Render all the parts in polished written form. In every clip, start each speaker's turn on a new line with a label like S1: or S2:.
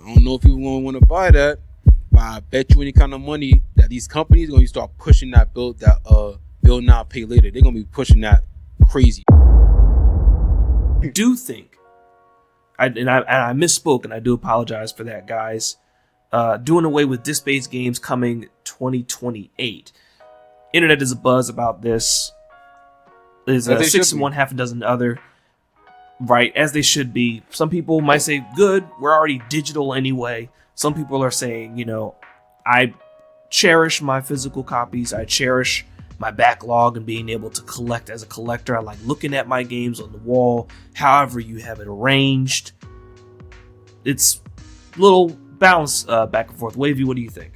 S1: I don't know if people gonna want to buy that, but I bet you any kind of money that these companies gonna start pushing that build now pay later. They're gonna be pushing that crazy.
S2: I do think, I misspoke, and I do apologize for that, guys. Doing away with disc-based games coming 2028. Internet is abuzz about this. There's six and one half a dozen other. Right, as they should be. Some people might say, good, we're already digital anyway. Some people are saying, I cherish my physical copies. I cherish my backlog and being able to collect as a collector. I like looking at my games on the wall, however you have it arranged. It's a little bounce back and forth. Wav3y, what do you think?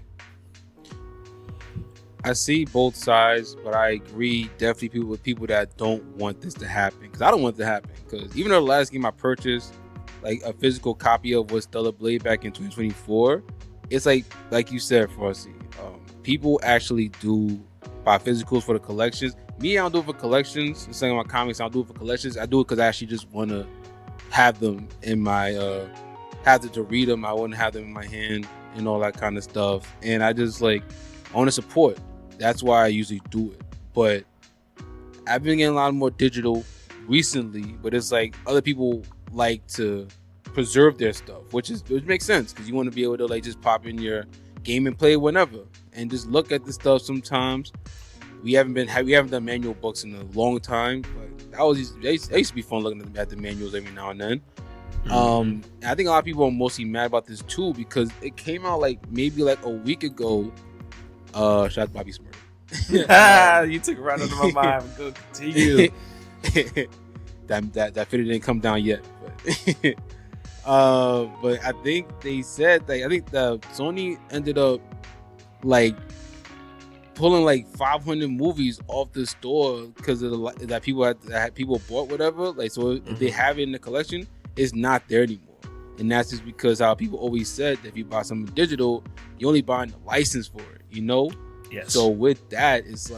S1: I see both sides, but I agree definitely with people that don't want this to happen. Because I don't want it to happen. Because even though the last game I purchased, like a physical copy of was Stellar Blade back in 2024, it's like you said, Frosty, people actually do buy physicals for the collections. Me, I don't do it for collections. The same with my comics, I don't do it for collections. I do it because I actually just want to have them in my, to read them. I want to have them in my hand and all that kind of stuff. And I just I want to support. That's why I usually do it. But I've been getting a lot more digital recently, but it's like other people like to preserve their stuff, which makes sense because you want to be able to just pop in your game and play whenever and just look at the stuff sometimes. We haven't done manual books in a long time, but that used to be fun looking at the manuals every now and then. And I think a lot of people are mostly mad about this too because it came out maybe a week ago. Shout out to Bobby Smurf.
S2: You took it right under my mind. Go continue.
S1: that figure didn't come down yet, but I think they said I think the Sony ended up pulling 500 movies off the store because of that people bought whatever. So if they have it in the collection, it's not there anymore. And that's just because how people always said that if you buy something digital, you're only buying the license for it, Yes. So with that, it's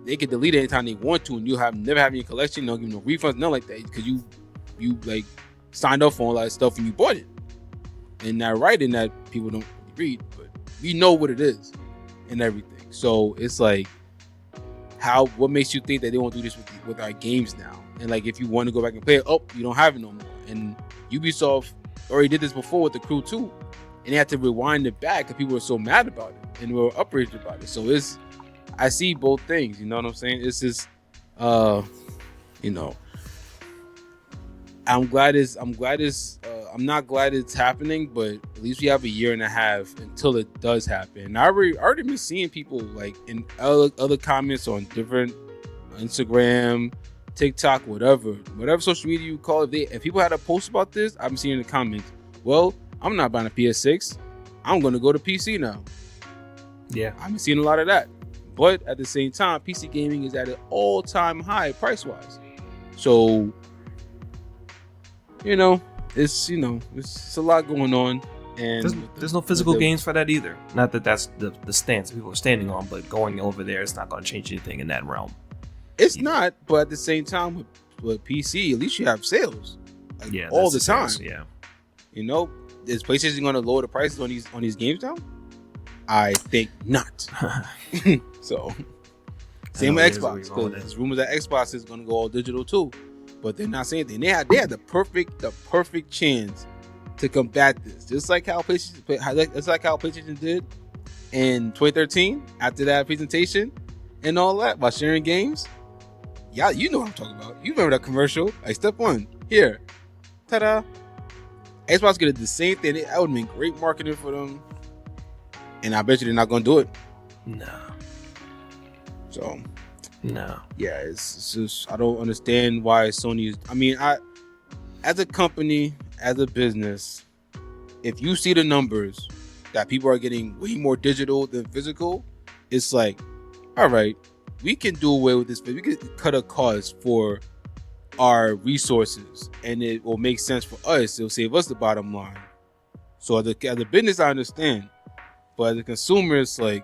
S1: they can delete it anytime they want to, and you never have any collection, don't give no refunds, nothing like that, because you signed up for all that stuff and you bought it. And that writing that people don't read, but we know what it is and everything. So it's what makes you think that they won't do this with our games now? And if you want to go back and play it, you don't have it no more. And Ubisoft already did this before with The Crew 2, and they had to rewind it back because people were so mad about it and were outraged about it. So I see both things, you know what I'm saying? It's just I'm not glad it's happening, but at least we have a year and a half until it does happen. And I already been seeing people in other comments on different Instagram, TikTok, whatever social media you call it. If people had a post about this, I've been seeing in the comments, well, I'm not buying a PS6. I'm going to go to PC now.
S2: Yeah. I've
S1: been seeing a lot of that. But at the same time, PC gaming is at an all-time high price-wise. So, it's a lot going on. And
S2: there's no physical games for that either. Not that that's the stance people are standing on, but going over there, it's not going to change anything in that realm.
S1: It's not, but at the same time, with PC, at least you have sales. All the time.
S2: Sales, yeah.
S1: Is PlayStation going to lower the prices on these games now? I think not. So, same with Xbox. Because there's rumors that Xbox is going to go all digital too, but they're not saying anything. They had the perfect chance to combat this, just like how PlayStation did in 2013 after that presentation and all that by sharing games. Yeah, you know what I'm talking about. You remember that commercial? Step one, here, ta-da. Xbox could have did the same thing. That would have been great marketing for them. And I bet you they're not going to do it.
S2: No.
S1: So.
S2: No.
S1: Yeah, it's just, I don't understand why Sony is. As a company, as a business, if you see the numbers that people are getting way more digital than physical, it's all right, we can do away with this. We can cut a cost for our resources, and it will make sense for us. It'll save us the bottom line. So as a business, I understand, but as a consumer, it's I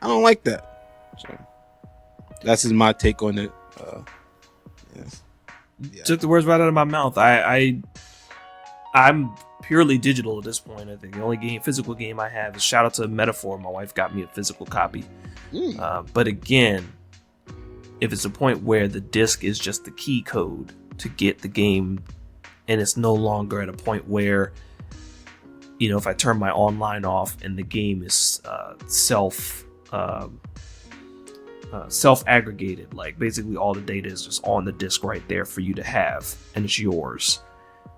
S1: don't like that. So that's just my take on it.
S2: Took the words right out of my mouth. I I'm purely digital at this point. I think the only physical game I have is shout out to Metaphor. My wife got me a physical copy. But again, if it's a point where the disc is just the key code to get the game, and it's no longer at a point where, you know, if I turn my online off and the game is self-aggregated, like basically all the data is just on the disc right there for you to have, and it's yours.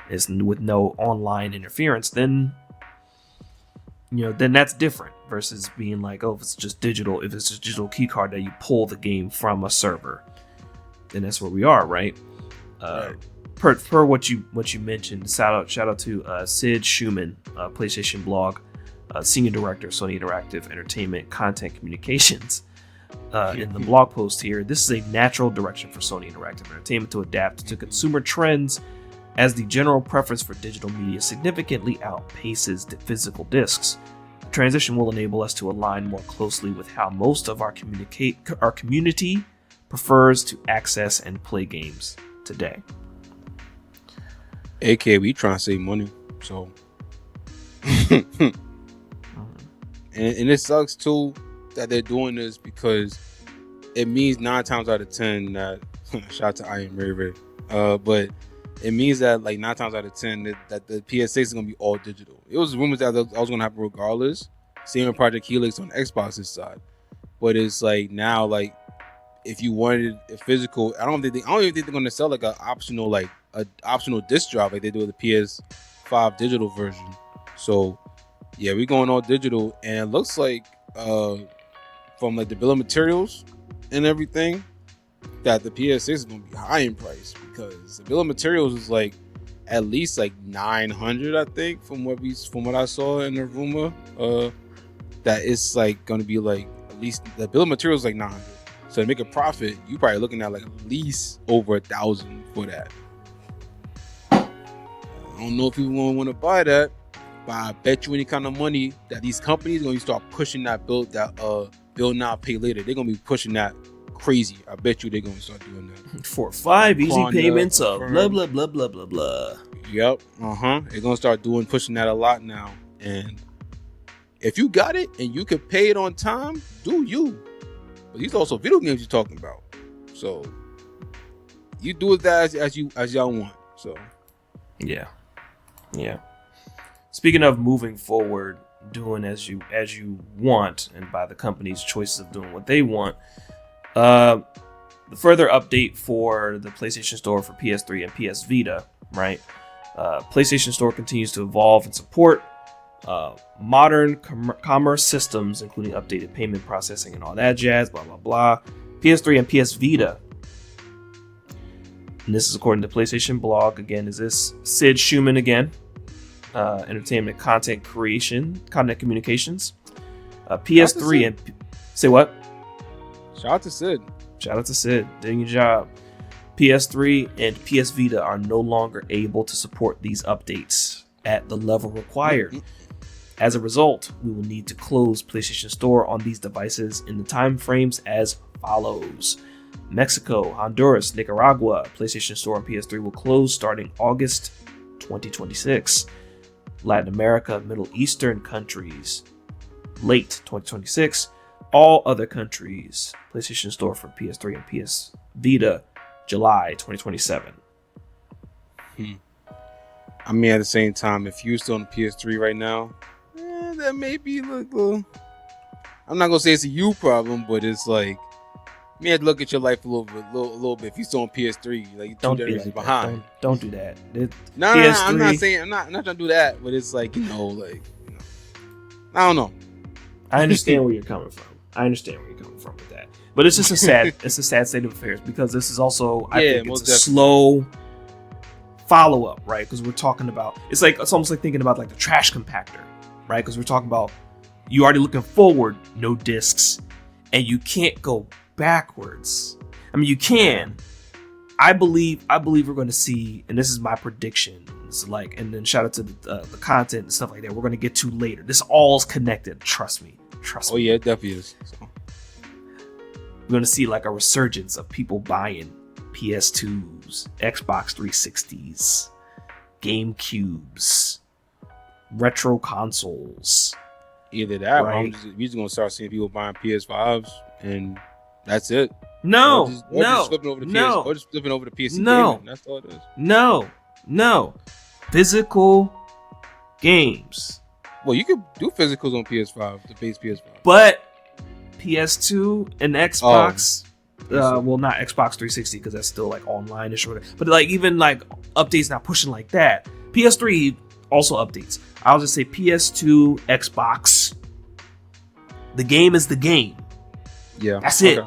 S2: It's with no online interference, then, you know, then that's different versus being like, oh, if it's just digital key card that you pull the game from a server, then that's where we are, right? Per what you mentioned, shout out to Sid Schumann, PlayStation blog, senior director, Sony Interactive Entertainment Content Communications. In the blog post here, this is a natural direction for Sony Interactive Entertainment to adapt to consumer trends as the general preference for digital media significantly outpaces the physical discs. The transition will enable us to align more closely with how most of our community prefers to access and play games today.
S1: AKA, we trying to save money, so. and it sucks too that they're doing this, because it means 9 times out of 10 that shout out to I Am Ray Ray, but it means that like 9 times out of 10 that the PS6 is gonna be all digital. It was rumors that I was gonna happen regardless. Same with Project Helix on Xbox's side, but it's like now, like if you wanted a physical, I don't even think they're gonna sell like an optional disc drive like they do with the PS5 digital version. So yeah, we're going all digital, and it looks like from like the bill of materials and everything, that the PS6 is going to be high in price, because the bill of materials is like at least like 900, I think, from what I saw in the rumor, that it's like going to be like at least the bill of materials is like 900. So to make a profit, you probably looking at like at least over 1,000 for that. I don't know if people want to buy that, but I bet you any kind of money that these companies are going to start pushing that build now, pay later. They're going to be pushing that crazy. I bet you they're going to start doing that.
S2: For 5 easy payments of blah, blah, blah, blah, blah, blah.
S1: Yep. They're going to start pushing that a lot now. And if you got it and you can pay it on time, do you. But these are also video games you're talking about. So you do it as y'all want. So
S2: yeah. Speaking of moving forward, doing as you want, and by the company's choices of doing what they want, the further update for the PlayStation Store for PS3 and PS Vita, right? PlayStation Store continues to evolve and support modern commerce systems, including updated payment processing and all that jazz, blah, blah, blah. PS3 and PS Vita. And this is according to PlayStation blog. Again, is this Sid Schumann again? Entertainment content communications. PS3 and say what?
S1: Shout out to Sid. Doing your job.
S2: PS3 and PS Vita are no longer able to support these updates at the level required. As a result, we will need to close PlayStation Store on these devices in the time frames as follows. Mexico, Honduras, Nicaragua, PlayStation Store and PS3 will close starting August 2026. Latin America, Middle Eastern countries, late 2026. All other countries, PlayStation Store for PS3 and PS Vita, July 2027.
S1: I mean, at the same time, if you're still on the PS3 right now, that may be like, I'm not gonna say it's a you problem, but it's like, you may have to look at your life a little bit. If you're still on PS3, like, you're 2 generations behind.
S2: Don't do that.
S1: No, I'm not saying, I'm not trying to do that, but it's like, I don't know.
S2: I understand where you're coming from. With that, but it's just a sad state of affairs, because this is also, I think it's a slow follow up, right? Because we're talking about, it's almost like thinking about like the trash compactor, right? Because we're talking about, you already looking forward, no discs, and you can't go backwards. I mean, you can. I believe we're going to see, and this is my prediction. It's like, and then shout out to the content and stuff like that. We're going to get to later. This all's connected. Trust me.
S1: Oh yeah, it definitely is. So.
S2: We're going to see like a resurgence of people buying PS2s, Xbox 360s, GameCubes, retro consoles.
S1: Either that,
S2: Right.
S1: or we're just gonna start seeing people buying PS5s, and that's it.
S2: No,
S1: or just flipping over the or just flipping over the PC gaming. That's all it is.
S2: No. Physical games.
S1: Well, you could do physicals on PS5, the base PS5.
S2: But PS2 and Xbox, well, not Xbox 360 because that's still like online and shorter. But like even like updates not pushing like that. PS3 also updates. I'll just say PS2, Xbox. The game is the game.
S1: Yeah,
S2: That's it.